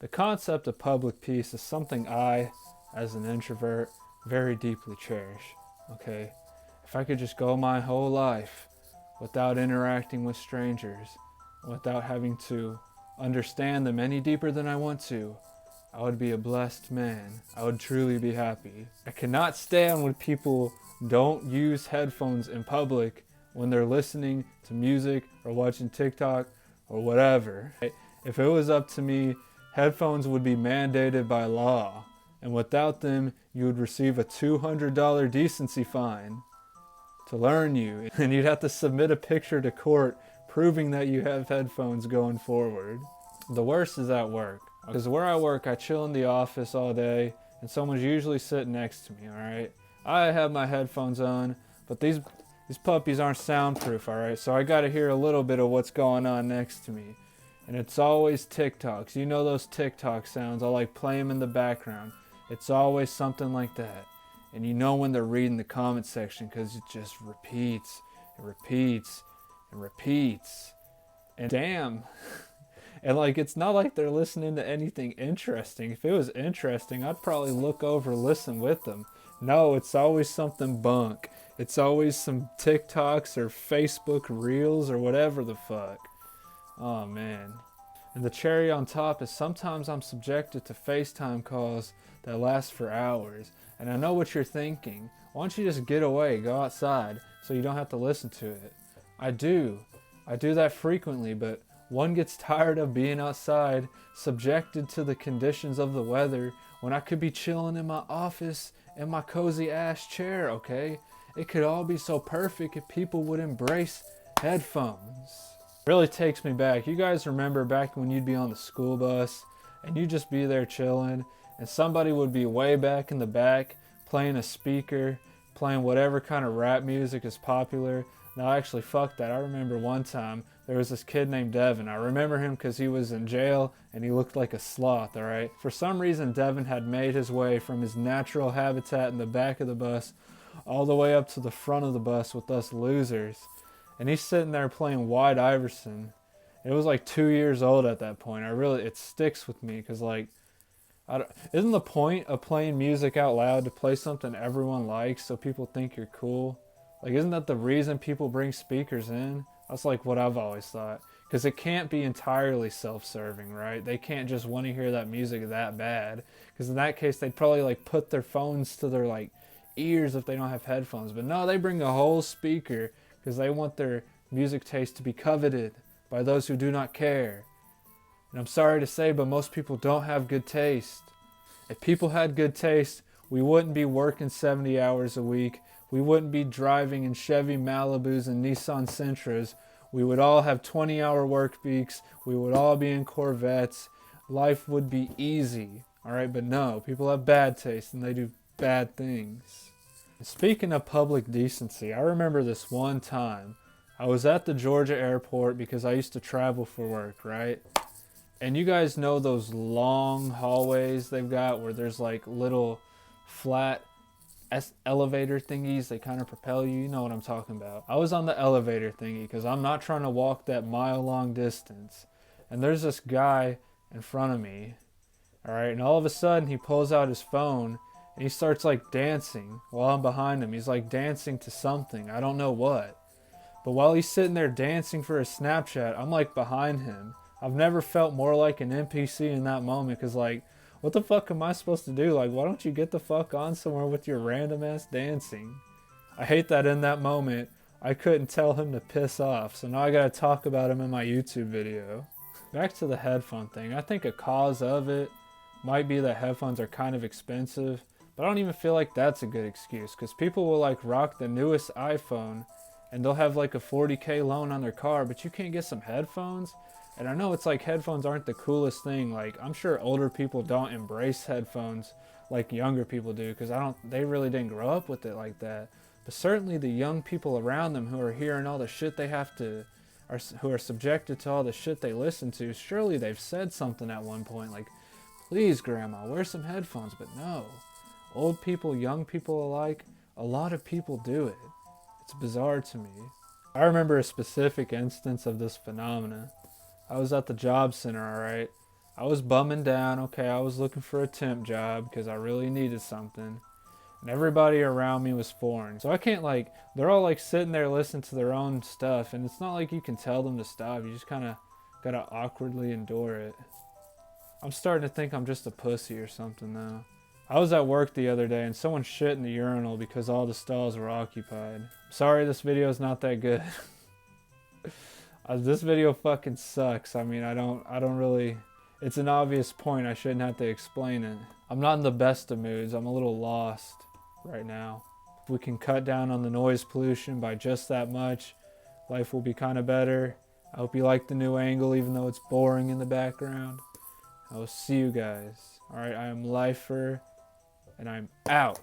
The concept of public peace is something I, as an introvert, very deeply cherish. Okay? If I could just go my whole life without interacting with strangers, without having to understand them any deeper than I want to, I would be a blessed man. I would truly be happy. I cannot stand when people don't use headphones in public when they're listening to music or watching TikTok or whatever. If it was up to me, headphones would be mandated by law, and without them, you would receive a $200 decency fine to learn you, and you'd have to submit a picture to court proving that you have headphones going forward. The worst is at work, because where I work, I chill in the office all day, and someone's usually sitting next to me, alright? I have my headphones on, but these puppies aren't soundproof, alright? So I gotta hear a little bit of what's going on next to me. And it's always TikToks. You know those TikTok sounds, I like play them in the background. It's always something like that. And you know when they're reading the comment section because it just repeats and repeats and repeats. And damn. And like, it's not like they're listening to anything interesting. If it was interesting, I'd probably look over, listen with them. No, it's always something bunk. It's always some TikToks or Facebook Reels or whatever the fuck. Oh man. And the cherry on top is sometimes I'm subjected to FaceTime calls that last for hours. And I know what you're thinking. Why don't you just get away, go outside, so you don't have to listen to it? I do that frequently, but one gets tired of being outside, subjected to the conditions of the weather, when I could be chilling in my office in my cozy ass chair, okay? It could all be so perfect if people would embrace headphones. Really takes me back. You guys remember back when you'd be on the school bus and you'd just be there chilling and somebody would be way back in the back playing a speaker, playing whatever kind of rap music is popular. No, actually, fuck that. I remember one time there was this kid named Devin. I remember him because he was in jail and he looked like a sloth, alright? For some reason, Devin had made his way from his natural habitat in the back of the bus all the way up to the front of the bus with us losers. And he's sitting there playing White Iverson. It was like 2 years old at that point. It sticks with me because like, isn't the point of playing music out loud to play something everyone likes so people think you're cool? Like, isn't that the reason people bring speakers in? That's like what I've always thought. Because it can't be entirely self-serving, right? They can't just want to hear that music that bad. Because in that case, they'd probably like put their phones to their like ears if they don't have headphones. But no, they bring a whole speaker because they want their music taste to be coveted by those who do not care. And I'm sorry to say, but most people don't have good taste. If people had good taste, we wouldn't be working 70 hours a week. We wouldn't be driving in Chevy Malibus and Nissan Sentras. We would all have 20-hour work weeks. We would all be in Corvettes. Life would be easy. Alright, but no, people have bad taste and they do bad things. Speaking of public decency, I remember this one time. I was at the Georgia airport because I used to travel for work, right? And you guys know those long hallways they've got where there's like little flat elevator thingies, they kind of propel you. You know what I'm talking about. I was on the elevator thingy because I'm not trying to walk that mile-long distance. And there's this guy in front of me, all right? And all of a sudden, he pulls out his phone and he starts like dancing while I'm behind him. He's like dancing to something. I don't know what. But while he's sitting there dancing for a Snapchat, I'm like behind him. I've never felt more like an NPC in that moment because like, what the fuck am I supposed to do? Like, why don't you get the fuck on somewhere with your random ass dancing? I hate that in that moment, I couldn't tell him to piss off. So now I gotta talk about him in my YouTube video. Back to the headphone thing. I think a cause of it might be that headphones are kind of expensive. But I don't even feel like that's a good excuse. Because people will like rock the newest iPhone. And they'll have like a $40K loan on their car. But you can't get some headphones? And I know it's like headphones aren't the coolest thing. Like, I'm sure older people don't embrace headphones like younger people do, because they really didn't grow up with it like that. But certainly the young people around them who are hearing all the shit who are subjected to all the shit they listen to, surely they've said something at one point like, please grandma, wear some headphones. But no, old people, young people alike, a lot of people do it. It's bizarre to me. I remember a specific instance of this phenomena. I was at the job center, alright, I was bumming down, okay, I was looking for a temp job because I really needed something. And everybody around me was foreign. So I can't like, they're all like sitting there listening to their own stuff, and it's not like you can tell them to stop. You just kind of gotta awkwardly endure it. I'm starting to think I'm just a pussy or something now. I was at work the other day and someone shit in the urinal because all the stalls were occupied. Sorry, this video is not that good. This video fucking sucks. I mean, I don't really, it's an obvious point. I shouldn't have to explain it. I'm not in the best of moods. I'm a little lost right now. If we can cut down on the noise pollution by just that much, life will be kind of better. I hope you like the new angle even though it's boring in the background. I will see you guys. Alright, I am Lifer, and I'm out.